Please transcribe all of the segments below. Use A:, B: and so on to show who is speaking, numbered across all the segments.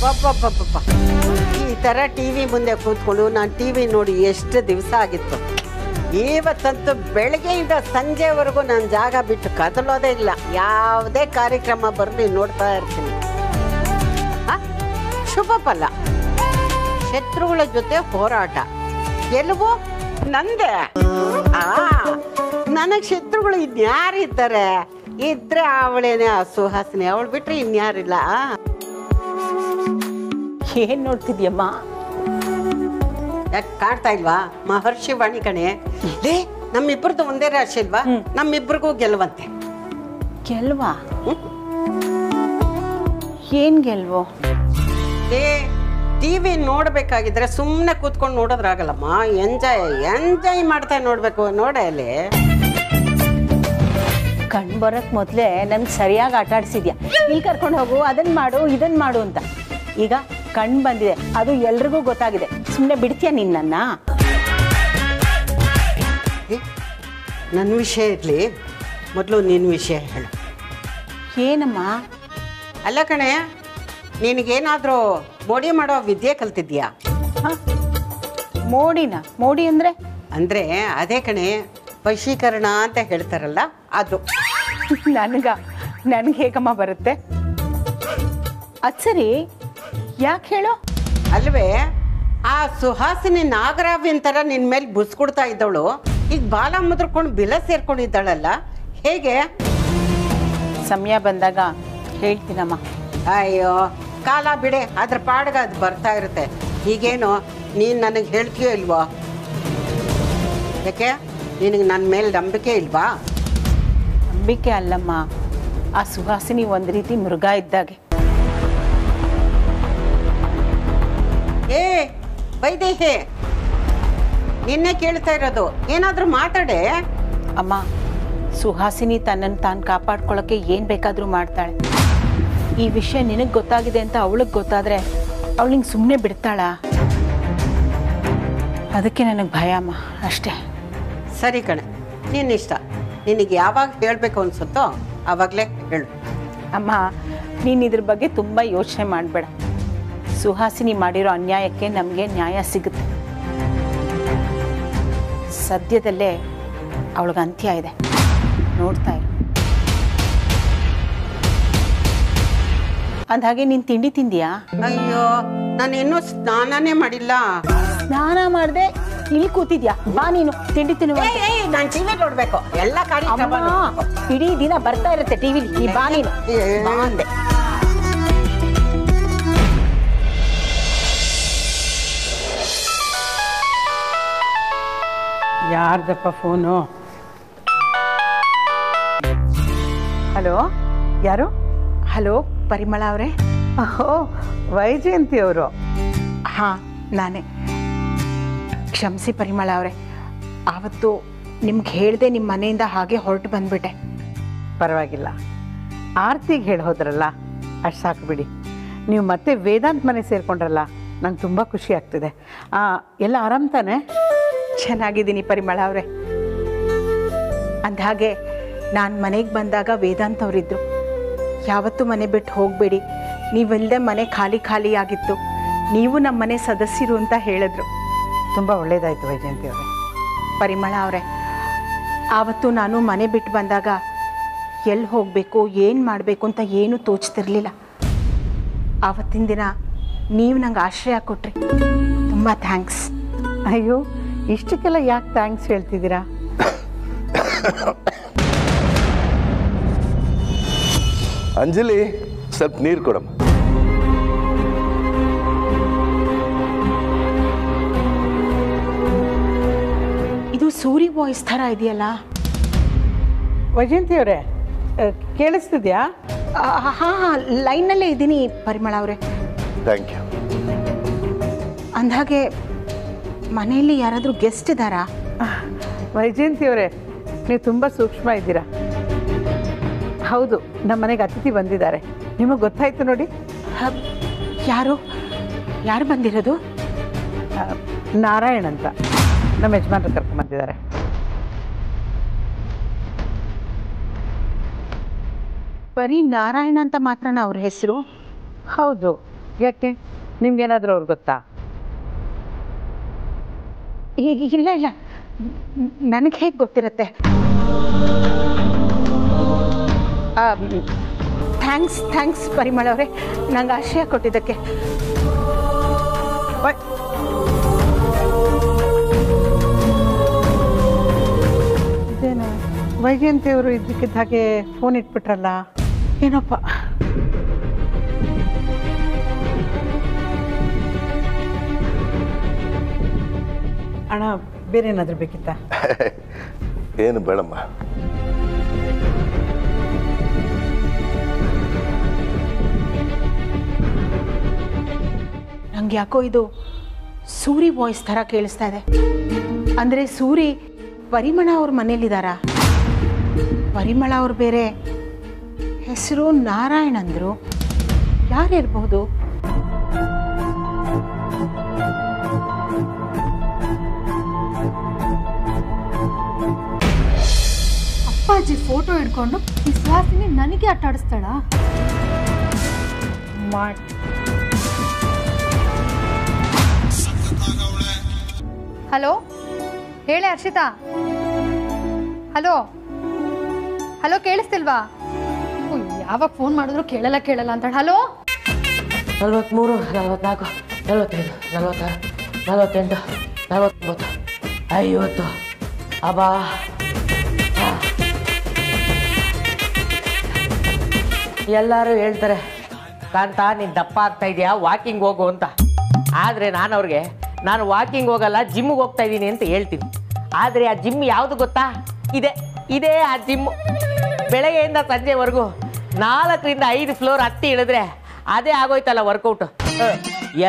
A: ಪಪ್ಪ ಈ ಥರ T V ಮುಂದೆ ಕೂತ್ಕೊಂಡು ನಾನು ಟಿ ವಿ ನೋಡಿ ಎಷ್ಟು ದಿವಸ ಆಗಿತ್ತು. ಇವತ್ತಂತೂ ಬೆಳಗ್ಗೆಯಿಂದ ಸಂಜೆವರೆಗೂ ನಾನು ಜಾಗ ಬಿಟ್ಟು ಕದಲೋದೇ ಇಲ್ಲ. ಯಾವುದೇ ಕಾರ್ಯಕ್ರಮ ಬರಲಿ ನೋಡ್ತಾ ಇರ್ತೀನಿ. ಶುಭ ಫಲ, ಶತ್ರುಗಳ ಜೊತೆ ಹೋರಾಟ, ಗೆಲುವು ನಂದೆ. ನನಗೆ ಶತ್ರುಗಳು ಇನ್ಯಾರಿದ್ದಾರೆ? ಇದ್ರೆ ಅವಳೇನೆ ಸುಹಾಸಿನಿ, ಅವಳು ಬಿಟ್ರೆ ಇನ್ಯಾರಿಲ್ಲ.
B: ಏನ್ ನೋಡ್ತಿದ್ಯಮ್ಮ?
A: ಯಾಕೆ ಕಾಣ್ತಾ ಇಲ್ವಾ? ಮಹರ್ಷಿ ವಾಣಿ ಕಣೆ. ನಮ್ಮಿಬ್ಬರದು ಒಂದೇ ರಾಶಿ ಇಲ್ವಾ? ನಮ್ಮಿಬ್ಬರಿಗೂ ಗೆಲುವಂತೆ.
B: ಗೆಲ್ವಾ? ಏನ್ ಗೆಲ್ವೋ?
A: ಟಿವಿ ನೋಡ್ಬೇಕಾಗಿದ್ರೆ ಸುಮ್ಮನೆ ಕೂತ್ಕೊಂಡು ನೋಡೋದ್ರಾಗಲ್ಲಮ್ಮ. ಎಂಜಾಯ್ ಮಾಡ್ತಾ ನೋಡ್ಬೇಕು. ನೋಡೆ ಅಲ್ಲಿ
B: ಕಣ್ ಬರಕ್ ಮೊದ್ಲೇ ನನ್ಗೆ ಸರಿಯಾಗಿ ಆಟ ಆಡ್ಸಿದ್ಯಾ. ಇಲ್ಲಿ ಕರ್ಕೊಂಡು ಹೋಗು, ಅದನ್ನ ಮಾಡು, ಇದನ್ನ ಮಾಡು ಅಂತ. ಈಗ ಕಣ್ ಬಂದಿದೆ, ಅದು ಎಲ್ರಿಗೂ ಗೊತ್ತಾಗಿದೆ. ಸುಮ್ಮನೆ ಬಿಡ್ತೀಯ ನಿನ್ನ?
A: ನನ್ನ ವಿಷಯ ಇರ್ಲಿ, ಮೊದಲು ನಿನ್ನ ವಿಷಯ ಹೇಳು.
B: ಏನಮ್ಮ?
A: ಅಲ್ಲ ಕಣೆ, ನಿನಗೇನಾದರೂ ಮೋಡಿ ಮಾಡೋ ವಿದ್ಯೆ ಕಲ್ತಿದ್ಯಾ?
B: ಮೋಡಿ ಅಂದ್ರೆ?
A: ಅಂದ್ರೆ ಅದೇ ಕಣೆ, ವಶೀಕರಣ ಅಂತ ಹೇಳ್ತಾರಲ್ಲ ಅದು.
B: ನನ್ಗೆ ಹೇಗಮ್ಮ ಬರುತ್ತೆ? ಅದ್ ಸರಿ, ಯಾಕೆ ಹೇಳು?
A: ಅಲ್ವೇ, ಆ ಸುಹಾಸಿನಿ ನಾಗರಾವಿನ ಥರ ನಿನ್ನ ಮೇಲೆ ಬುಸ್ಕೊಡ್ತಾ ಇದ್ದವಳು ಈಗ ಬಾಲ ಮುದ್ರಕೊಂಡು ಬಿಲ ಸೇರ್ಕೊಂಡಿದ್ದಾಳಲ್ಲ, ಹೇಗೆ?
B: ಸಮಯ ಬಂದಾಗ ಹೇಳ್ತೀನಮ್ಮ.
A: ಅಯ್ಯೋ ಕಾಲ ಬಿಡೆ, ಅದ್ರ ಪಾಡ್ಗ ಅದು ಬರ್ತಾ ಇರುತ್ತೆ. ಈಗೇನು ನೀನು ನನಗೆ ಹೇಳ್ತೀಯೋ ಇಲ್ವೋ? ಯಾಕೆ ನಿನಗೆ ನನ್ನ ಮೇಲೆ ನಂಬಿಕೆ ಇಲ್ವಾ?
B: ನಂಬಿಕೆ ಅಲ್ಲಮ್ಮ, ಆ ಸುಹಾಸಿನಿ ಒಂದು ರೀತಿ ಮೃಗ ಇದ್ದಾಗೆ.
A: ಏ ವೈದೇಹಿ, ನಿನ್ನೆ ಕೇಳ್ತಾ ಇರೋದು, ಏನಾದರೂ ಮಾತಾಡೆ.
B: ಅಮ್ಮ, ಸುಹಾಸಿನಿ ತನ್ನನ್ನು ತಾನು ಕಾಪಾಡ್ಕೊಳ್ಳೋಕ್ಕೆ ಏನು ಬೇಕಾದರೂ ಮಾಡ್ತಾಳೆ. ಈ ವಿಷಯ ನಿನಗೆ ಗೊತ್ತಾಗಿದೆ ಅಂತ ಅವಳಿಗೆ ಗೊತ್ತಾದರೆ ಅವಳು ಹಿಂಗೆ ಸುಮ್ಮನೆ ಬಿಡ್ತಾಳ? ಅದಕ್ಕೆ ನನಗೆ ಭಯ ಅಮ್ಮ, ಅಷ್ಟೇ.
A: ಸರಿ ಕಣೆ, ನಿನ್ನಿಷ್ಟ. ನಿನಗೆ ಯಾವಾಗ ಹೇಳಬೇಕು ಅನ್ಸುತ್ತೋ ಆವಾಗಲೇ ಹೇಳು.
B: ಅಮ್ಮ, ನೀನು ಇದ್ರ ಬಗ್ಗೆ ತುಂಬ ಯೋಚನೆ ಮಾಡಬೇಡ. ಸುಹಾಸಿನಿ ಮಾಡಿರೋ ಅನ್ಯಾಯಕ್ಕೆ ನಮಗೆ ನ್ಯಾಯ ಸಿಗುತ್ತೆ. ಸದ್ಯದಲ್ಲೇ ಅವಳಿಗೆ ಅಂತ್ಯ ಇದೆ, ನೋಡ್ತಾ ಇರು. ಅಂದ್ಹಾಗೆ ನೀನು ತಿಂಡಿ ತಿಂದಿಯಾ?
A: ಅಯ್ಯೋ, ನಾನು ಇನ್ನೂ ಸ್ನಾನನೇ ಮಾಡಿಲ್ಲ.
B: ಸ್ನಾನ ಮಾಡದೆ ಇಲ್ಲಿ ಕೂತಿದ್ಯಾ? ಬಾ ನೀನು ತಿಂಡಿ ತಿನ್ನುವ.
A: ನಾನು ಟಿವಿ ನೋಡ್ಬೇಕು, ಎಲ್ಲ ಕಾರ್ಯಕ್ರಮ
B: ಇಡೀ ದಿನ ಬರ್ತಾ ಇರುತ್ತೆ ಟಿವಿಲಿ. ಈ ಬಾ ನೀನು, ಬಾ ಅಂದೆ.
A: ಯಾರ್ದಪ್ಪ ಫೋನು?
C: ಹಲೋ, ಯಾರು?
B: ಹಲೋ, ಪರಿಮಳ ಅವರೇ?
C: ಓಹೋ, ವೈಜಯಂತಿ ಅವರು?
B: ಹಾಂ, ನಾನೇ. ಕ್ಷಮಿಸಿ ಪರಿಮಳ ಅವರೇ, ಆವತ್ತು ನಿಮ್ಗೆ ಹೇಳಿದೆ ನಿಮ್ಮ ಮನೆಯಿಂದ ಹಾಗೆ ಹೊರಟು ಬಂದ್ಬಿಟ್ಟೆ.
C: ಪರವಾಗಿಲ್ಲ, ಆರ್ತಿಗೆ ಹೇಳಿ ಹೋದ್ರಲ್ಲ, ಅಷ್ಟು ಸಾಕು ಬಿಡಿ. ನೀವು ಮತ್ತೆ ವೇದಾಂತ್ ಮನೆ ಸೇರಿಕೊಂಡ್ರಲ್ಲ, ನಂಗೆ ತುಂಬ ಖುಷಿ ಆಗ್ತಿದೆ. ಎಲ್ಲ ಆರಾಮ್ ತಾನೆ?
B: ಚೆನ್ನಾಗಿದ್ದೀನಿ ಪರಿಮಳ ಅವರೇ. ಅಂದಹಾಗೆ ನಾನು ಮನೆಗೆ ಬಂದಾಗ ವೇದಾಂತ್ ಅವರಿದ್ದರು. ಯಾವತ್ತೂ ಮನೆ ಬಿಟ್ಟು ಹೋಗಬೇಡಿ, ನೀವಿಲ್ಲದೆ ಮನೆ ಖಾಲಿ ಖಾಲಿ ಆಗಿತ್ತು, ನೀವು ನಮ್ಮ ಮನೆ ಸದಸ್ಯರು ಅಂತ ಹೇಳಿದ್ರು.
C: ತುಂಬ ಒಳ್ಳೆಯದಾಯಿತು ವೈಜಯಂತಿ ಅವರೇ.
B: ಪರಿಮಳ ಅವರೇ, ಆವತ್ತು ನಾನು ಮನೆ ಬಿಟ್ಟು ಬಂದಾಗ ಎಲ್ಲಿ ಹೋಗಬೇಕು, ಏನು ಮಾಡಬೇಕು ಅಂತ ಏನೂ ತೋಚ್ತಿರ್ಲಿಲ್ಲ. ಆವತ್ತಿನ ದಿನ ನೀವು ನಂಗೆ ಆಶ್ರಯ ಕೊಟ್ರಿ. ತುಂಬ ಥ್ಯಾಂಕ್ಸ್.
C: ಅಯ್ಯೋ, ಇಷ್ಟಕ್ಕೆಲ್ಲ ಯಾಕೆ ಥ್ಯಾಂಕ್ಸ್ ಹೇಳ್ತಿದ್ದೀರಾ?
D: ಅಂಜಲಿ, ಸ್ವಲ್ಪ ನೀರು ಕೊಡಮ್ಮ.
B: ಇದು ಸೂರಿ ವಾಯ್ಸ್ ಥರ ಇದೆಯಲ್ಲ?
C: ವೈಜಯಂತಿ ಅವರೇ, ಕೇಳಿಸ್ತಿದ್ಯಾ?
B: ಹಾಂ, ಲೈನ್ನಲ್ಲೇ ಇದ್ದೀನಿ ಪರಿಮಳ ಅವರೇ.
D: Thank you.
B: ಅಂದಹಾಗೆ ಮನೆಯಲ್ಲಿ ಯಾರಾದರೂ ಗೆಸ್ಟ್ ಇದ್ದಾರಾ?
C: ವೈಜಯಂತಿ ಅವರೇ, ನೀವು ತುಂಬ ಸೂಕ್ಷ್ಮ ಇದ್ದೀರಾ. ಹೌದು, ನಮ್ಮ ಮನೆಗೆ ಅತಿಥಿ ಬಂದಿದ್ದಾರೆ. ನಿಮಗೆ ಗೊತ್ತಾಯ್ತು ನೋಡಿ.
B: ಯಾರು ಬಂದಿರೋದು?
C: ನಾರಾಯಣ್ ಅಂತ ನಮ್ಮ ಯಜಮಾನ್ರು ಕರ್ಕೊಂಡ್ಬಂದಿದ್ದಾರೆ.
B: ಬರೀ ನಾರಾಯಣ ಅಂತ ಮಾತ್ರನ ಅವ್ರ ಹೆಸರು?
C: ಹೌದು, ಯಾಕೆ ನಿಮ್ಗೇನಾದರೂ ಅವ್ರು ಗೊತ್ತಾ?
B: ಇಲ್ಲ ಇಲ್ಲ, ನನಗೆ ಹೇಗೆ ಗೊತ್ತಿರುತ್ತೆ? ಥ್ಯಾಂಕ್ಸ್ ಪರಿಮಳ ಅವರೇ, ನಂಗೆ ಆಶ್ರಯ ಕೊಟ್ಟಿದ್ದಕ್ಕೆ.
C: ಇದೇನೆ ವೈಜಯಂತಿಯವರು ಇದ್ದಕ್ಕಿದ್ದ ಹಾಗೆ ಫೋನ್ ಇಟ್ಬಿಟ್ರಲ್ಲ,
B: ಏನಪ್ಪ?
C: ಅಣ್ಣ ಬೇರೆ ಏನಾದರೂ ಬೇಕಿತ್ತಾ?
D: ಏನು ಬೇಡಮ್ಮ.
B: ನಂಗೆ ಯಾಕೋ ಇದು ಸೂರಿ ವಾಯ್ಸ್ ಥರ ಕೇಳಿಸ್ತಾ ಇದೆ. ಅಂದರೆ ಸೂರಿ ಪರಿಮಳ ಅವ್ರ ಮನೇಲಿದ್ದಾರಾ? ಪರಿಮಳ ಅವ್ರು ಬೇರೆ, ಹೆಸರು ನಾರಾಯಣ್ ಅಂದರು. ಯಾರಿರ್ಬೋದು?
E: ಅಪ್ಪಾಜಿ ಫೋಟೋ ಹಿಡ್ಕೊಂಡು ಈ ಸುಹಾಸಿನಿ ನನಗೆ ಆಟ ಆಡಿಸ್ತಾಳ? ಹಲೋ ಹೇಳಿ ಹರ್ಷಿತಾ. ಹಲೋ ಹಲೋ ಕೇಳಿಸ್ತಿಲ್ವಾ? ಯಾವಾಗ ಫೋನ್ ಮಾಡಿದ್ರು ಕೇಳಲ್ಲ ಅಂತ. ಹಲೋ
F: 43 44 45 46 48 49 50 ಅಬ್ಬಾ. ಎಲ್ಲರೂ ಹೇಳ್ತಾರೆ ಕಾಂತ ನೀನು ದಪ್ಪ ಆಗ್ತಾ ಇದೆಯಾ, ವಾಕಿಂಗ್ ಹೋಗು ಅಂತ. ಆದರೆ ನಾನು ವಾಕಿಂಗ್ ಹೋಗಲ್ಲ, ಜಿಮ್ಗೆ ಹೋಗ್ತಾ ಇದ್ದೀನಿ ಅಂತ ಹೇಳ್ತೀನಿ. ಆದರೆ ಆ ಜಿಮ್ ಯಾವುದು ಗೊತ್ತಾ? ಇದೇ ಆ ಜಿಮ್ಮು. ಬೆಳಗ್ಗೆಯಿಂದ ಸಂಜೆವರೆಗೂ 4ರಿಂದ 5 ಫ್ಲೋರ್ ಹತ್ತಿ ಇಳಿದ್ರೆ ಅದೇ ಆಗೋಯ್ತಲ್ಲ ವರ್ಕೌಟ್.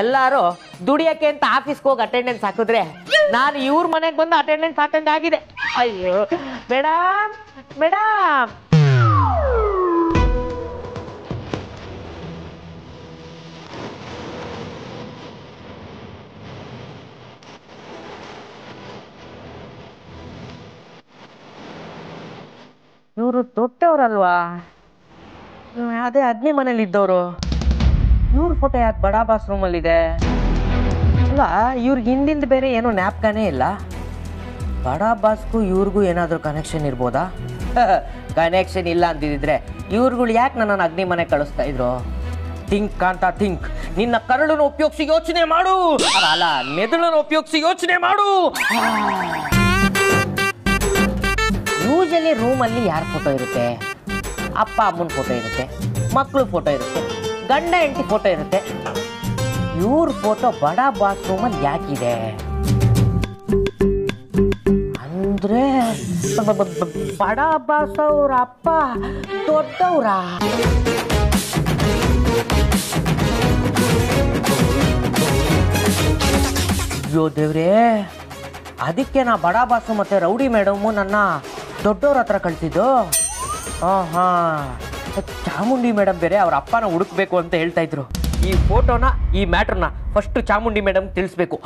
F: ಎಲ್ಲರೂ ದುಡಿಯೋಕ್ಕೆ ಅಂತ ಆಫೀಸ್ಗೆ ಹೋಗಿ ಅಟೆಂಡೆನ್ಸ್ ಹಾಕಿದ್ರೆ ನಾನು ಇವ್ರ ಮನೆಗೆ ಬಂದು ಅಟೆಂಡೆನ್ಸ್ ಹಾಕಂಗೆ ಆಗಿದೆ. ಅಯ್ಯೋ ಮೇಡಮ್ ಮೇಡಮ್, ಇವರು ದೊಡ್ಡವರಲ್ವಾ? ಅದೇ ಅಗ್ನಿ ಮನೇಲಿ ಇದ್ದವರು. ಇವ್ರ ಫೋಟೋ ಯಾಕೆ ಬಡಾ ಬಾಸ್ ರೂಮಲ್ಲಿದೆ? ಅಲ್ಲ, ಇವ್ರಿಗೆ ಹಿಂದಿಂದ ಬೇರೆ ಏನೋ ಜ್ಞಾಪಕನೇ ಇಲ್ಲ. ಬಡಾ ಬಾಸ್ಗೂ ಇವ್ರಿಗೂ ಏನಾದರೂ ಕನೆಕ್ಷನ್ ಇರ್ಬೋದಾ? ಕನೆಕ್ಷನ್ ಇಲ್ಲ ಅಂತಿದ್ರೆ ಇವ್ರುಗಳು ಯಾಕೆ ನನ್ನನ್ನು ಅಗ್ನಿ ಮನೆ ಕಳಿಸ್ತಾ ಇದ್ರು? ಥಿಂಕ್ ಅಂತ ಥಿಂಕ್. ನಿನ್ನ ಕರಳನ್ನು ಉಪಯೋಗಿಸಿ ಯೋಚನೆ ಮಾಡು. ಅಲ್ಲ, ಮೆದುಳನ್ನು ಉಪಯೋಗಿಸಿ ಯೋಚನೆ ಮಾಡು. ಯೂಶಲಿ ರೂಮಲ್ಲಿ ಯಾರ ಫೋಟೋ ಇರುತ್ತೆ? ಅಪ್ಪ ಅಮ್ಮನ ಫೋಟೋ ಇರುತ್ತೆ, ಮಕ್ಕಳು ಫೋಟೋ ಇರುತ್ತೆ, ಗಂಡ ಹೆಂಡತಿ ಫೋಟೋ ಇರುತ್ತೆ. ಇವ್ರ ಫೋಟೋ ಬಡಾ ಬಾಸ್ ರೂಮಲ್ಲಿ ಯಾಕಿದೆ ಅಂದ್ರೆ ಬಡಾ ಬಾಸ್ ಅವ್ರ ಅಪ್ಪ ದೊಡ್ಡವ್ರ? ಅಯ್ಯೋ ದೇವ್ರೇ, ಅದಕ್ಕೆ ನಾ ಬಡಾ ಬಾಸು ಮತ್ತೆ ರೌಡಿ ಮೇಡಮು ನನ್ನ ದೊಡ್ಡವ್ರ ಹತ್ರ ಕಳ್ಸಿದ್ದು. ಚಾಮುಂಡಿ ಮೇಡಮ್ ಬೇರೆ ಅವ್ರ ಅಪ್ಪನ ಹುಡುಕ್ಬೇಕು ಅಂತ ಹೇಳ್ತಾ ಇದ್ರು. ಈ ಫೋಟೋನ, ಈ ಮ್ಯಾಟ್ರನ್ನ ಫಸ್ಟ್ ಚಾಮುಂಡಿ ಮೇಡಮ್ ತಿಳಿಸ್ಬೇಕು.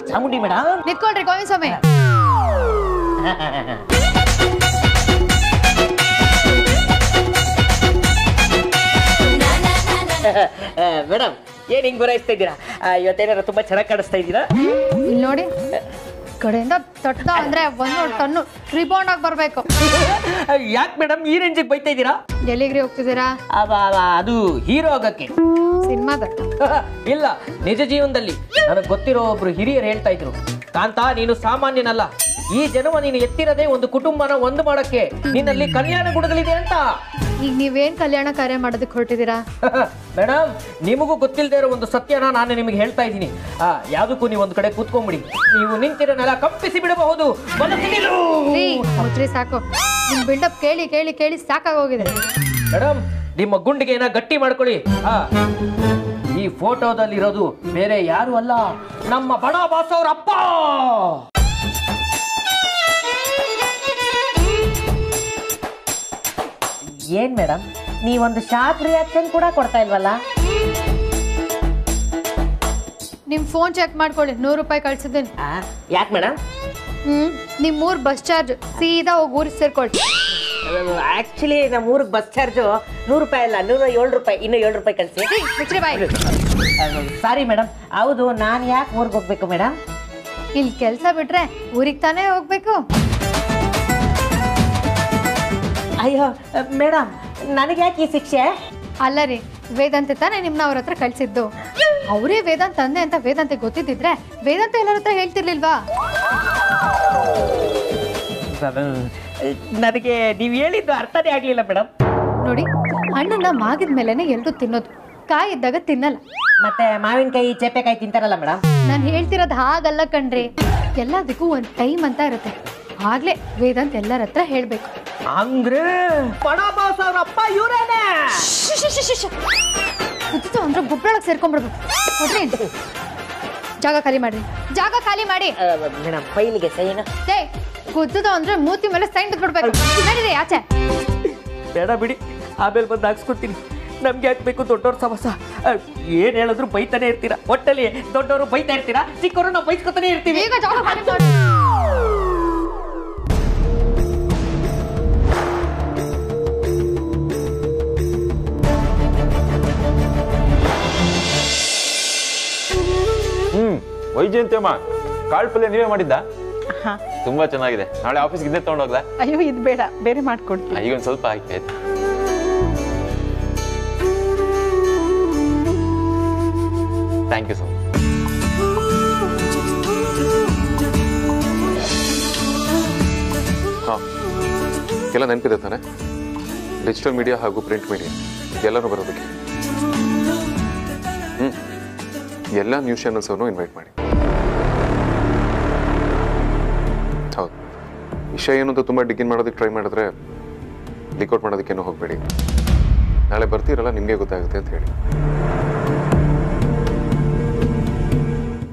F: ಚಾಮುಂಡಿ ಮೇಡಮ್
E: ನಿಂತ್ಕೊಳ್ರಿ ಗೋವಿಂದಸ್ವಾಮಿ.
F: ಮೇಡಮ್ ಏನ್ ಹಿಂಗ್ ಬರಾಯಿಸ್ತಾ ಇದ್ದೀರಾ? ಇವತ್ತೇನಾರ ತುಂಬಾ ಚೆನ್ನಾಗಿ ಕಾಣಿಸ್ತಾ ಇದ್ದೀರಾ.
E: ಇಲ್ಲಿ ನೋಡಿ, ಕಡೆಯಿಂದ ತಟ್ಟ ಅಂದ್ರೆ 1 ಟನ್ನು ರಿಬೌಂಡ್ ಆಗಿ ಬರ್ಬೇಕು.
F: ಯಾಕೆ ಮೇಡಮ್ ಈ ರೇಂಜಿಗೆ ಬೈತಾ ಇದ್ದೀರಾ?
E: ಎಲ್ಲಿಗ್ರಿ ಹೋಗ್ತಿದ್ದೀರಾ?
F: ಅದು ಹೀರೋ ಆಗಕ್ಕೆ.
E: ಸಿನಿಮಾದ
F: ಇಲ್ಲ, ನಿಜ ಜೀವನದಲ್ಲಿ ನನಗೆ ಗೊತ್ತಿರೋ ಒಬ್ರು ಹಿರಿಯರು ಹೇಳ್ತಾ ಇದ್ರು, ಕಾಂತ ನೀನು ಸಾಮಾನ್ಯನಲ್ಲ, ಈ ಜನ್ಮ ನೀನು ಎತ್ತಿರದೆ ಒಂದು ಕುಟುಂಬನ ಒಂದು ಮಾಡಕ್ಕೆ ನಿನ್ನಲ್ಲಿ ಕಲ್ಯಾಣ ಗುಣಗಳಿದೆ ಅಂತ.
E: ಈಗ ನೀವೇನ್ ಕಲ್ಯಾಣ ಕಾರ್ಯ ಮಾಡೋದಕ್ಕೆ ಹೊರಟಿದ್ದೀರಾ?
F: ಮೇಡಮ್, ನಿಮಗೂ ಗೊತ್ತಿಲ್ಲದೆ ಇರೋ ಒಂದು ಸತ್ಯನ ನಾನು ನಿಮಗೆ ಹೇಳ್ತಾ ಇದ್ದೀನಿ. ಯಾವ್ದಕ್ಕೂ ನೀವು ಒಂದು ಕಡೆ ಕೂತ್ಕೊಂಡ್ಬಿಡಿ. ನೀವು ನಿಂತಿರೋನೆಲ್ಲ ಕಂಪಿಸಿ ಬಿಡಬಹುದು.
E: ಮುಚ್ರಿ ಸಾಕು. ನಿಮ್ ಬಿಲ್ಡಪ್ ಕೇಳಿ ಕೇಳಿ ಕೇಳಿ ಸಾಕಾಗೋಗಿದೆ.
F: ಮೇಡಮ್, ನಿಮ್ಮ ಗುಂಡಿಗೆನ ಗಟ್ಟಿ ಮಾಡ್ಕೊಳ್ಳಿ. ಈ ಫೋಟೋದಲ್ಲಿರೋದು ಬೇರೆ ಯಾರು ಅಲ್ಲ, ನಮ್ಮ ಬಡಾ ಬಾಸ್ ಅವ್ರ ಅಪ್ಪ. ಏನ್ ಮೇಡಮ್, ನೀವೊಂದು ಶಾರ್ಟ್ ರಿಯಾಕ್ಷನ್ ಕೂಡ ಕೊಡ್ತಾ ಇಲ್ವಲ್ಲ?
E: ನಿಮ್ ಫೋನ್ ಚೆಕ್ ಮಾಡ್ಕೊಳ್ಳಿ, 100 ರೂಪಾಯಿ ಕಳ್ಸಿದ್ದೀನಿ.
F: ಯಾಕೆ ಮೇಡಮ್?
E: ನಿಮ್ 3 ಬಸ್ ಚಾರ್ಜ್ ಸೀದಾ ಹೋಗಿ ಊರಿಗೆ ಸೇರ್ಕೊಳ್ಳಿ.
F: ಆಕ್ಚುಲಿ ನಮ್ಮ ಊರಿಗೆ ಬಸ್ ಚಾರ್ಜು 100 ರೂಪಾಯಿ ಅಲ್ಲ 107 ರೂಪಾಯಿ, ಇನ್ನೂ 7 ರೂಪಾಯಿ ಕಳಿಸಿ. Sorry madam. ಹೌದು, ನಾನು ಯಾಕೆ ಊರಿಗೆ ಹೋಗ್ಬೇಕು ಮೇಡಮ್?
E: ಇಲ್ಲಿ ಕೆಲಸ ಬಿಟ್ರೆ ಊರಿಗೆ ತಾನೇ ಹೋಗ್ಬೇಕು.
F: ಅಯ್ಯೋ ಮೇಡಮ್, ನನಗೆ ಯಾಕೆ ಈ ಶಿಕ್ಷೆ?
E: ಅಲ್ಲ ರೀ, ವೇದಾಂತ ತಾನೇ ನಿಮ್ನ ಅವ್ರ ಹತ್ರ ಕಳ್ಸಿದ್ದು. ಅವರೇ ವೇದಾಂತ ತಂದೆ ಅಂತ ವೇದಾಂತ ಗೊತ್ತಿದ್ದಿದ್ರೆ ವೇದಾಂತ ಎಲ್ಲರ ಹತ್ರ ಹೇಳ್ತಿರ್ಲಿಲ್ವಾ?
F: ನನಗೆ ನೀವು ಹೇಳಿದ್ದು ಅರ್ಥನೇ ಆಗ್ಲಿಲ್ಲ ಮೇಡಮ್.
E: ನೋಡಿ, ಹಣ್ಣನ್ನ ಮಾಗಿದ ಮೇಲೆನೆ ಎಲ್ರು ತಿನ್ನೋದು, ಕಾಯಿ ಇದ್ದಾಗ ತಿನ್ನಲ್ಲ.
F: ಮತ್ತೆ ಮಾವಿನಕಾಯಿ ಚೇಪೆಕಾಯಿ ತಿಂತಾರಲ್ಲ ಮೇಡಮ್?
E: ನಾನು ಹೇಳ್ತಿರೋದು ಹಾಗಲ್ಲ ಕಣ್ರಿ. ಎಲ್ಲದಕ್ಕೂ ಒಂದು ಟೈಮ್ ಅಂತ ಇರುತ್ತೆ. ಆಗ್ಲೇ ವೇದಾಂತ ಎಲ್ಲರ ಹತ್ರ ಹೇಳ್ಬೇಕು.
F: ಅಂದ್ರೆ ಪಣಬಾಸ್ ಅವ್ರ ಅಪ್ಪ ಇವರೇನೆ.
E: ಗೊತ್ತಿತ್ತು ಅಂದ್ರೆ ಗೊಬ್ಬರೊಳಗೆ ಸೇರ್ಕೊಂಡ್ಬಿಡ್ಬೇಕು. ನೋಡ್ರಿ, ಜಾಗ ಖಾಲಿ ಮಾಡ್ರಿ, ಜಾಗ ಖಾಲಿ ಮಾಡಿ.
F: ಮೇಡಮ್, ಫೈಲಿಗೆ ಸೈನ್.
E: ಗೊತ್ತದ ಅಂದ್ರೆ ಮೂತಿ ಮೇಲೆ ಸೈನ್ ಬಿಟ್ಬಿಡ್ಬೇಕು. ನಡೀರಿ ಆಚೆ.
F: ಬೇಡ ಬಿಡಿ, ಆಮೇಲೆ ಬಂದು ಹಾಕ್ಸ್ಕೊಡ್ತೀನಿ. ನಮ್ಗೆ ಯಾಕೆ ಬೇಕು ದೊಡ್ಡವ್ರ ಸಮಸ್ಯ? ಏನ್ ಹೇಳಿದ್ರು ಬೈತಾನೆ ಇರ್ತೀರಾ. ಒಟ್ಟಲ್ಲಿ ದೊಡ್ಡವರು ಬೈತಾ ಇರ್ತೀರಾ, ಚಿಕ್ಕವರು ನಾವು ಬೈಸ್ಕೊತಾನೆ ಇರ್ತೀವಿ.
E: ಈಗ ಜಾಗ ಖಾಲಿ ಮಾಡಿ.
G: ವೈಜಯಂತಿ ಅಮ್ಮ, ಕಾಳು ಪಲ್ಯ ನೀವೇ ಮಾಡಿದ್ದ? ತುಂಬಾ ಚೆನ್ನಾಗಿದೆ. ನಾಳೆ ಆಫೀಸ್ಗೆ ಇದ್ದೇ ತಗೊಂಡೋಗ್ಲಾ?
C: ಅಯ್ಯೋ, ಇದು ಬೇಡ, ಬೇರೆ ಮಾಡ್ಕೊಡ್ತೀನಿ.
G: ಈಗ ಒಂದು ಸ್ವಲ್ಪ ಆಯ್ತು. Thank you so much.
H: ಹಾಂ, ಎಲ್ಲ ನೆನಪಿದೆ ತಾನೆ? ಡಿಜಿಟಲ್ ಮೀಡಿಯಾ ಹಾಗೂ ಪ್ರಿಂಟ್ ಮೀಡಿಯಾ ಎಲ್ಲನೂ ಬರೋದಕ್ಕೆ. ಎಲ್ಲ ನ್ಯೂಸ್ ಚಾನಲ್ಸ್ ಅವ್ರನ್ನೂ ಇನ್ವೈಟ್ ಮಾಡಿ. ಹೌದು, ವಿಷಯ ಏನು ಅಂತ ತುಂಬ ಡಿಗ್ಗಿನ್ ಮಾಡೋದಕ್ಕೆ ಟ್ರೈ ಮಾಡಿದ್ರೆ ಲೀಕ್ಔಟ್ ಮಾಡೋದಕ್ಕೇನೂ ಹೋಗಬೇಡಿ. ನಾಳೆ ಬರ್ತೀರಲ್ಲ, ನಿಮಗೆ ಗೊತ್ತಾಗುತ್ತೆ ಅಂತ ಹೇಳಿ.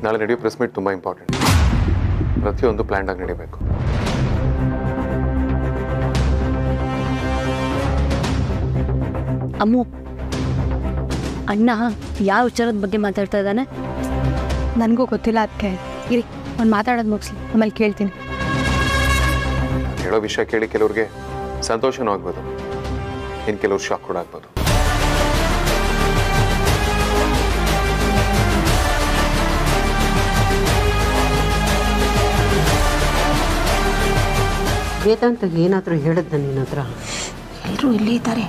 H: ನಾಳೆ ನಡೆಯೋ ಪ್ರೆಸ್ ಮೀಟ್ ತುಂಬ ಇಂಪಾರ್ಟೆಂಟ್. ಪ್ರತಿಯೊಂದು ಪ್ಲ್ಯಾನ್ಡ್ ಆಗಿ ನಡೀಬೇಕು.
I: ಅಮ್ಮು, ಅಣ್ಣ ಯಾವ ವಿಚಾರದ ಬಗ್ಗೆ ಮಾತಾಡ್ತಾ ಇದ್ದಾನೆ?
B: ನನಗೂ ಗೊತ್ತಿಲ್ಲ. ಅದಕ್ಕೆ
I: ಇರಿ, ಅವ್ನು ಮಾತಾಡೋದು ಮುಗಿಸ್ಲಿ, ಆಮೇಲೆ ಕೇಳ್ತೀನಿ.
H: ಹೇಳೋ ವಿಷಯ ಕೇಳಿ ಕೆಲವ್ರಿಗೆ ಸಂತೋಷನೂ ಆಗ್ಬೋದು, ಇನ್ನು ಕೆಲವ್ರು ಶಾಕ್ ಕೂಡ ಆಗ್ಬೋದು.
A: ವೇದಾಂತ ಏನಾದರೂ ಹೇಳಿದ್ದ ನಿನ್ನ ಹತ್ರ?
B: ಎಲ್ಲರೂ ಇಲ್ಲೇ ಇದ್ದಾರೆ.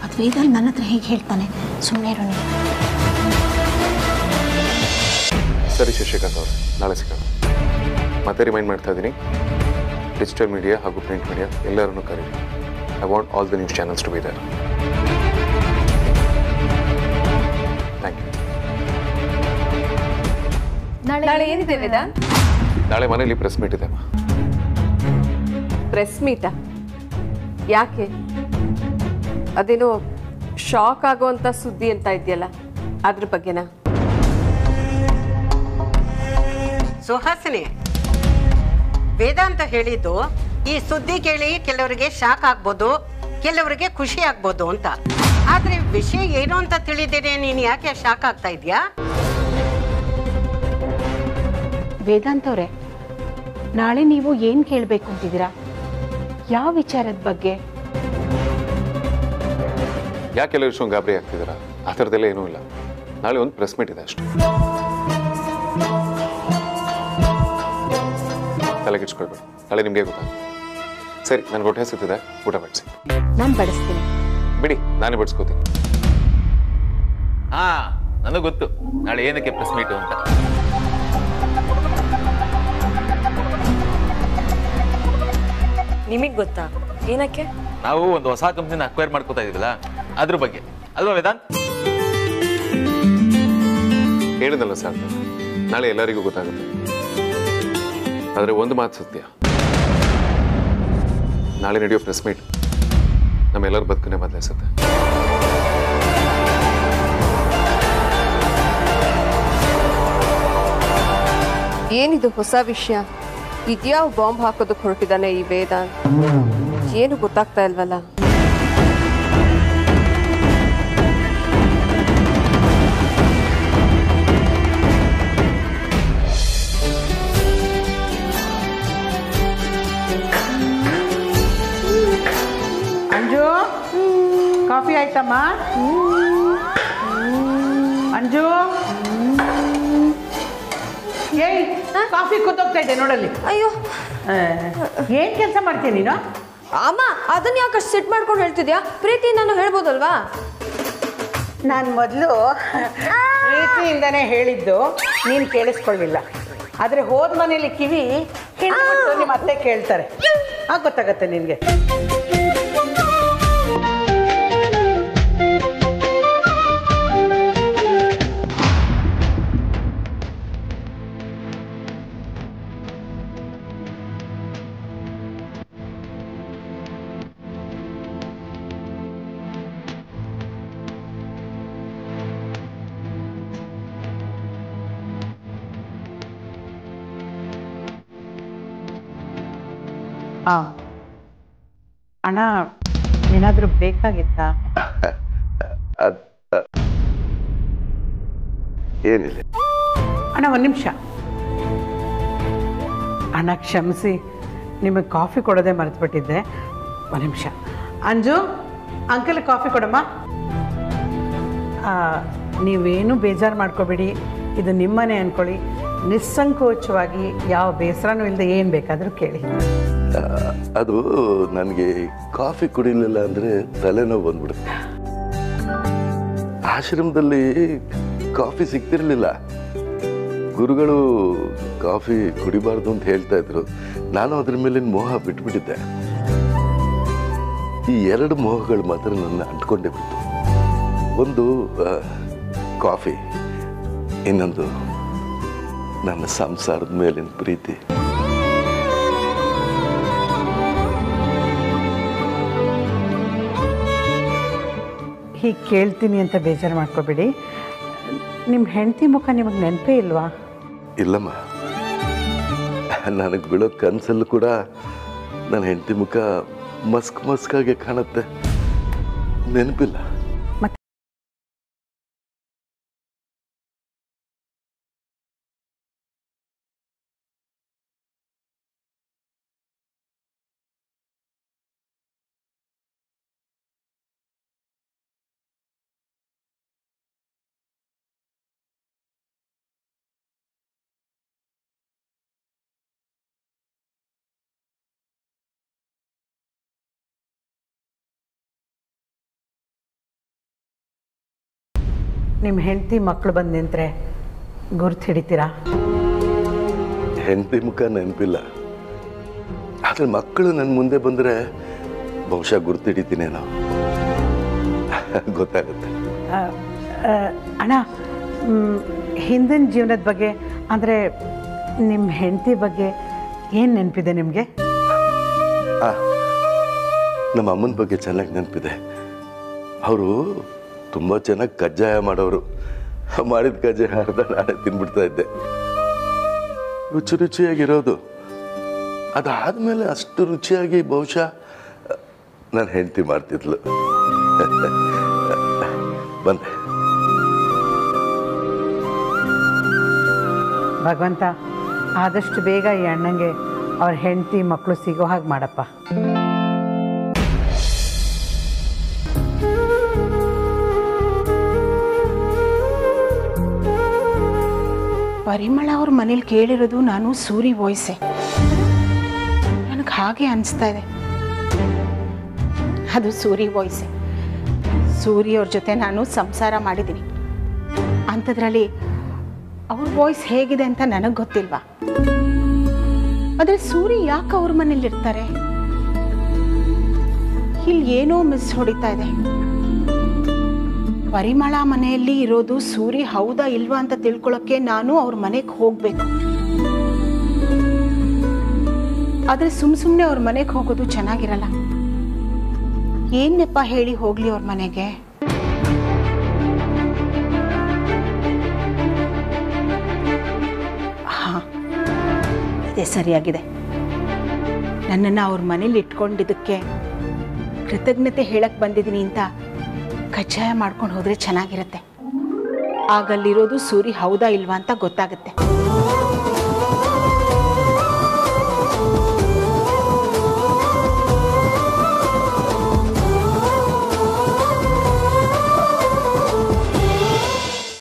B: ಅದು ವೇದಾಂತ ನನ್ನ ಹತ್ರ ಹೇಗೆ ಹೇಳ್ತಾನೆ? ಸುಮ್ಮನೆ ಇರೋ ನೀವು.
H: ಸರಿ ಶಶಿಕಾಂತ್ ಅವರು, ನಾಳೆ ಸಿಗೋಣ. ಮತ್ತೆ ರಿಮೈಂಡ್ ಮಾಡ್ತಾ ಇದ್ದೀನಿ, ಡಿಜಿಟಲ್ ಮೀಡಿಯಾ ಹಾಗೂ ಪ್ರಿಂಟ್ ಮೀಡಿಯಾ ಎಲ್ಲರನ್ನೂ ಕರೀರಿ. I want all the news channels to be there. Thank you.
J: ನಾಳೆ ಏನಿದೆ ವೇದಾಂತ್?
H: ನಾಳೆ ಮನೇಲಿ ಪ್ರೆಸ್ ಮೀಟ್ ಇದೆ.
J: ಪ್ರೆಸ್ ಮೀಟಾ? ಯಾಕೆ? ಅದೇನೋ ಶಾಕ್ ಆಗೋವಂಥ ಸುದ್ದಿ ಅಂತ ಇದೆಯಲ್ಲ, ಅದ್ರ ಬಗ್ಗೆನಾ?
A: ಸುಹಾಸಿನಿ, ವೇದಾಂತ ಹೇಳಿದ್ದು ಈ ಸುದ್ದಿ ಕೇಳಿ ಕೆಲವರಿಗೆ ಶಾಕ್ ಆಗ್ಬೋದು, ಕೆಲವರಿಗೆ ಖುಷಿ ಆಗ್ಬೋದು ಅಂತ. ಆದ್ರೆ ವಿಷಯ ಏನು ಅಂತ ತಿಳಿದೇನೆ ನೀನು ಯಾಕೆ ಶಾಕ್ ಆಗ್ತಾ ಇದೆಯಾ?
B: ವೇದಾಂತ್ ಅವರೇ, ನಾಳೆ ನೀವು ಏನು ಕೇಳಬೇಕು ಅಂತಿದ್ದೀರಾ? ಯಾವ ವಿಚಾರದ ಬಗ್ಗೆ?
H: ಯಾಕೆಲ್ಲ ಇಷ್ಟೊಂದು ಗಾಬರಿ ಆಗ್ತಿದ್ದೀರಾ? ಆ ಥರದ್ದೆಲ್ಲ ಏನೂ ಇಲ್ಲ. ನಾಳೆ ಒಂದು ಪ್ರೆಸ್ ಮೀಟ್ ಇದೆ ಅಷ್ಟೇ. ತಲೆಗಿಡ್ಸ್ಕೊಳ್ಬೇಡಿ, ನಾಳೆ ನಿಮಗೆ ಗೊತ್ತಾಗುತ್ತೆ. ಸರಿ, ನನಗೆ ಹೊಟ್ಟೆ ಹಸಿತಿದೆ, ಊಟ ಬಡಿಸಿ.
B: ನಾನು ಬಡಿಸ್ತೀನಿ.
H: ಬಿಡಿ, ನಾನೇ ಬಡಿಸ್ಕೋತೀನಿ.
G: ಹಾ, ನನಗೆ ಗೊತ್ತು ನಾಳೆ ಏನಕ್ಕೆ ಪ್ರೆಸ್ ಮೀಟು ಅಂತ.
J: ನಿಮಗೆ ಗೊತ್ತಾ ಏನಕ್ಕೆ?
G: ನಾವು ಒಂದು ಹೊಸ ಕಂಪ್ನಿನ ಅಕ್ವೈರ್ ಮಾಡ್ಕೋತಾ ಇದೀವಲ್ಲ, ಅದ್ರ ಬಗ್ಗೆ ಅಲ್ವಾ ವೇದಾಂತ್?
H: ಹೇಳಿದಲ್ಲ ಸರ್, ನಾಳೆ ಎಲ್ಲರಿಗೂ ಗೊತ್ತಾಗುತ್ತೆ. ಆದರೆ ಒಂದು ಮಾತು ಸತ್ಯ, ನಾಳೆ ನಡೆಯೋ ಪ್ರೆಸ್ ಮೀಟ್ ನಮ್ಮೆಲ್ಲರ ಬದುಕನ್ನೇ ಬದಲಾಯಿಸುತ್ತೆ.
J: ಏನಿದು ಹೊಸ ವಿಷಯ? ಇದ್ಯಾವ ಬಾಂಬ್ ಹಾಕೋದಕ್ಕೆ ಹೊರಟಿದ್ದಾನೆ ಈ ವೇದಾಂತ್? ಏನು ಗೊತ್ತಾಗ್ತಾ ಇಲ್ವಲ್ಲ.
C: ಕಾಫಿ ಆಯ್ತಮ್ಮ? ಅಂಜು, ಏಯ್ ಕಾಫಿ ಕೂತೋಗ್ತಾ ಇದ್ದೆ ನೋಡಲ್ಲಿ.
J: ಅಯ್ಯೋ,
C: ಏನ್ ಕೆಲಸ ಮಾಡ್ತೀನಿ ನೀನು?
J: ಅಮ್ಮ ಅದನ್ನ ಯಾಕಷ್ಟು ಸಿಟ್ ಮಾಡ್ಕೊಂಡು ಹೇಳ್ತಿದ್ಯಾ? ಪ್ರೀತಿ ನಾನು ಹೇಳ್ಬೋದಲ್ವಾ?
C: ನಾನು ಮೊದಲು ಪ್ರೀತಿಯಿಂದನೇ ಹೇಳಿದ್ದು, ನೀನು ಕೇಳಿಸ್ಕೊಳ್ಳಿಲ್ಲ. ಆದರೆ ಹೋದ ಮನೇಲಿ ಕಿವಿ ಹಿಡಿದು ಮತ್ತೆ ಕೇಳ್ತಾರೆ, ಆಗ ಗೊತ್ತಾಗತ್ತೆ ನಿನಗೆ. ಅಣ್ಣ, ಏನಾದರೂ ಬೇಕಾಗಿತ್ತಾ?
D: ಏನಿಲ್ಲ
C: ಅಣ್ಣ, ಒಂದು ನಿಮಿಷ ಅಣ್ಣ, ಕ್ಷಮಿಸಿ, ನಿಮಗೆ ಕಾಫಿ ಕೊಡೋದೇ ಮರೆತುಬಿಟ್ಟಿದ್ದೆ. ಒಂದು ನಿಮಿಷ. ಅಂಜು, ಅಂಕಲ್ ಕಾಫಿ ಕೊಡಮ್ಮ. ನೀವೇನು ಬೇಜಾರು ಮಾಡ್ಕೋಬೇಡಿ, ಇದು ನಿಮ್ಮನೆ ಅಂದ್ಕೊಳ್ಳಿ. ನಿಸ್ಸಂಕೋಚವಾಗಿ ಯಾವ ಬೇಸರನೂ ಇಲ್ಲದೆ ಏನು ಬೇಕಾದರೂ ಕೇಳಿ.
D: ಅದು ನನಗೆ ಕಾಫಿ ಕುಡಿಲಿಲ್ಲ ಅಂದರೆ ತಲೆನೋವು ಬಂದ್ಬಿಡುತ್ತೆ. ಆಶ್ರಮದಲ್ಲಿ ಕಾಫಿ ಸಿಗ್ತಿರ್ಲಿಲ್ಲ. ಗುರುಗಳು ಕಾಫಿ ಕುಡಿಬಾರ್ದು ಅಂತ ಹೇಳ್ತಾ ಇದ್ರು. ನಾನು ಅದ್ರ ಮೇಲಿನ ಮೋಹ ಬಿಟ್ಬಿಟ್ಟಿದ್ದೆ. ಈ ಎರಡು ಮೋಹಗಳು ಮಾತ್ರ ನನ್ನ ಅಂಟ್ಕೊಂಡೇ ಬಿಟ್ಟು. ಒಂದು ಕಾಫಿ, ಇನ್ನೊಂದು ನನ್ನ ಸಂಸಾರದ ಮೇಲಿನ ಪ್ರೀತಿ.
C: ಹೀಗೆ ಕೇಳ್ತೀನಿ ಅಂತ ಬೇಜಾರು ಮಾಡ್ಕೋಬೇಡಿ. ನಿಮ್ಮ ಹೆಂಡತಿ ಮುಖ ನಿಮಗೆ ನೆನಪೇ ಇಲ್ವಾ?
D: ಇಲ್ಲಮ್ಮ, ನನಗೆ ಬೀಳೋ ಕನಸಲ್ಲೂ ಕೂಡ ನನ್ನ ಹೆಂಡತಿ ಮುಖ ಮಸ್ಕಾಗೆ ಕಾಣುತ್ತೆ. ನೆನಪಿಲ್ಲ.
C: ನಿಮ್ಮ ಹೆಂಡತಿ ಮಕ್ಕಳು ಬಂದು ನಿಂತರೆ ಗುರ್ತು ಹಿಡಿತೀರಾ?
D: ಹೆಂಡತಿ ಮುಖ ನೆನಪಿಲ್ಲ, ಆದರೆ ಮಕ್ಕಳು ನನ್ನ ಮುಂದೆ ಬಂದರೆ ಬಹುಶಃ ಗುರ್ತಿಡಿತೀನೇನೋ, ಗೊತ್ತಾಗುತ್ತೆ.
C: ಅಣ್ಣ, ಹಿಂದಿನ ಜೀವನದ ಬಗ್ಗೆ ಅಂದರೆ ನಿಮ್ಮ ಹೆಂಡತಿ ಬಗ್ಗೆ ಏನು ನೆನಪಿದೆ ನಿಮಗೆ?
D: ನಮ್ಮ ಅಮ್ಮನ ಬಗ್ಗೆ ಚೆನ್ನಾಗಿ ನೆನಪಿದೆ. ಅವರು ತುಂಬ ಚೆನ್ನಾಗಿ ಕಜ್ಜಾಯ ಮಾಡೋರು. ಮಾಡಿದ ಕಜ್ಜಾಯ ಅರ್ಧ ನಾನೇ ತಿನ್ಬಿಡ್ತಾ ಇದ್ದೆ. ರುಚಿಯಾಗಿರೋದು. ಅದಾದಮೇಲೆ ಅಷ್ಟು ರುಚಿಯಾಗಿ ಬಹುಶಃ ನಾನು ಹೆಂಡತಿ ಮಾಡ್ತಿದ್ಲು. ಬಂದೆ.
C: ಭಗವಂತ, ಆದಷ್ಟು ಬೇಗ ಈ ಅಣ್ಣಂಗೆ ಅವ್ರ ಹೆಂಡತಿ ಮಕ್ಕಳು ಸಿಗೋ ಹಾಗೆ ಮಾಡಪ್ಪ.
B: ಪರಿಮಳ ಅವ್ರ ಮನೇಲಿ ಕೇಳಿರೋದು ನಾನು ಸೂರಿ ವಾಯ್ಸೆ. ನನಗೆ ಹಾಗೆ ಅನಿಸ್ತಾ ಇದೆ, ಅದು ಸೂರಿ ವಾಯ್ಸೆ. ಸೂರಿ ಅವ್ರ ಜೊತೆ ನಾನು ಸಂಸಾರ ಮಾಡಿದ್ದೀನಿ ಅಂಥದ್ರಲ್ಲಿ ಅವ್ರ ವಾಯ್ಸ್ ಹೇಗಿದೆ ಅಂತ ನನಗೆ ಗೊತ್ತಿಲ್ವಾ? ಆದರೆ ಸೂರಿ ಯಾಕೆ ಅವ್ರ ಮನೇಲಿ ಇರ್ತಾರೆ? ಇಲ್ಲಿ ಏನೋ ಮಿಸ್ ಹೊಡಿತಾ ಇದೆ. ಪರಿಮಳ ಮನೆಯಲ್ಲಿ ಇರೋದು ಸೂರಿ ಹೌದಾ ಇಲ್ವಾ ಅಂತ ತಿಳ್ಕೊಳ್ಳೋಕ್ಕೆ ನಾನು ಅವ್ರ ಮನೆಗೆ ಹೋಗ್ಬೇಕು. ಆದರೆ ಸುಮ್ಮನೆ ಅವ್ರ ಮನೆಗೆ ಹೋಗೋದು ಚೆನ್ನಾಗಿರಲ್ಲ. ಏನ್ ನೆಪ ಹೇಳಿ ಹೋಗ್ಲಿ ಅವ್ರ ಮನೆಗೆ? ಹಾ, ಇದೇ ಸರಿಯಾಗಿದೆ. ನನ್ನನ್ನು ಅವ್ರ ಮನೇಲಿ ಇಟ್ಕೊಂಡಿದ್ದಕ್ಕೆ ಕೃತಜ್ಞತೆ ಹೇಳಕ್ ಬಂದಿದ್ದೀನಿ ಅಂತ ಕಜ್ಜಾಯ ಮಾಡ್ಕೊಂಡು ಹೋದ್ರೆ ಚೆನ್ನಾಗಿರುತ್ತೆ. ಆಗಲ್ಲಿರೋದು ಸೂರಿ ಹೌದಾ ಇಲ್ವಾ ಅಂತ ಗೊತ್ತಾಗುತ್ತೆ.